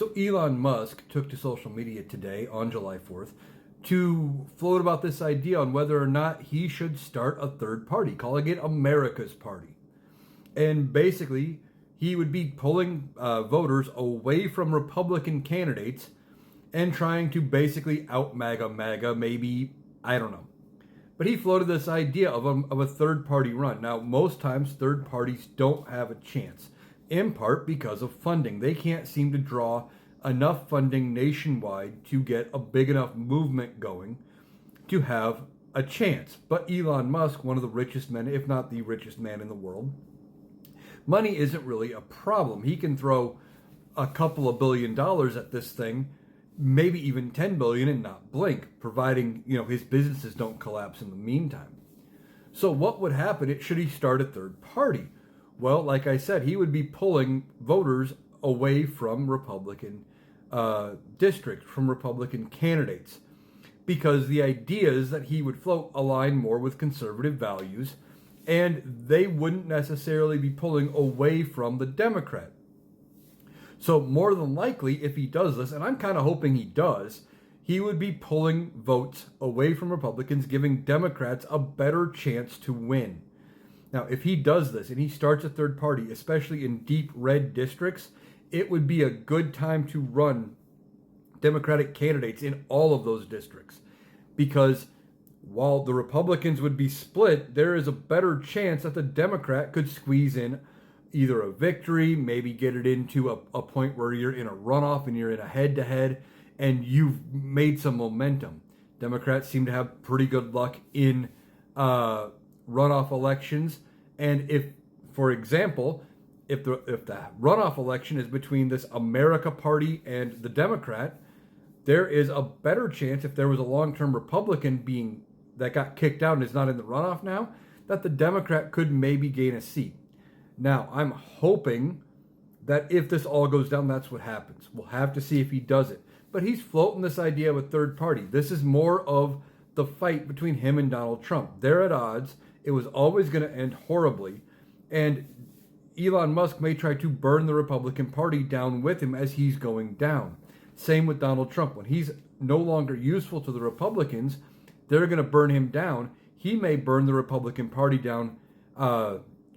So Elon Musk took to social media today on July 4th to float about this idea on whether or not he should start a third party, calling it America's Party. And basically, he would be pulling voters away from Republican candidates and trying to basically out MAGA, maybe, I don't know. But he floated this idea of a third party run. Now, most times, third parties don't have a chance, in part because of funding. They can't seem to draw enough funding nationwide to get a big enough movement going to have a chance. But Elon Musk, one of the richest men, if not the richest man in the world, money isn't really a problem. He can throw a couple of $1 billion at this thing, maybe even 10 billion, and not blink, providing his businesses don't collapse in the meantime. So what would happen should he start a third party? Well, like I said, he would be pulling voters away from Republican districts, from Republican candidates, because the ideas that he would float align more with conservative values, and they wouldn't necessarily be pulling away from the Democrat. So more than likely, if he does this, and I'm kind of hoping he does, he would be pulling votes away from Republicans, giving Democrats a better chance to win. Now, if he does this and he starts a third party, especially in deep red districts, it would be a good time to run Democratic candidates in all of those districts. Because while the Republicans would be split, there is a better chance that the Democrat could squeeze in either a victory, maybe get it into a point where you're in a runoff and you're in a head-to-head and you've made some momentum. Democrats seem to have pretty good luck in runoff elections. And if, for example, if the runoff election is between this America Party and the Democrat, there is a better chance, if there was a long-term Republican that got kicked out and is not in the runoff now, that the Democrat could maybe gain a seat. Now, I'm hoping that if this all goes down, that's what happens. We'll have to see if he does it. But he's floating this idea of a third party. This is more of the fight between him and Donald Trump. They're at odds. It was always going to end horribly. And Elon Musk may try to burn the Republican Party down with him as he's going down. Same with Donald Trump. When he's no longer useful to the Republicans, they're going to burn him down. He may burn the Republican Party down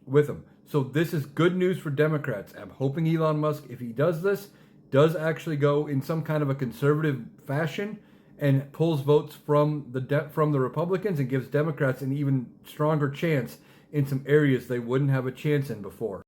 with him. So this is good news for Democrats. I'm hoping Elon Musk, if he does this, does actually go in some kind of a conservative fashion and pulls votes from the Republicans and gives Democrats an even stronger chance in some areas they wouldn't have a chance in before.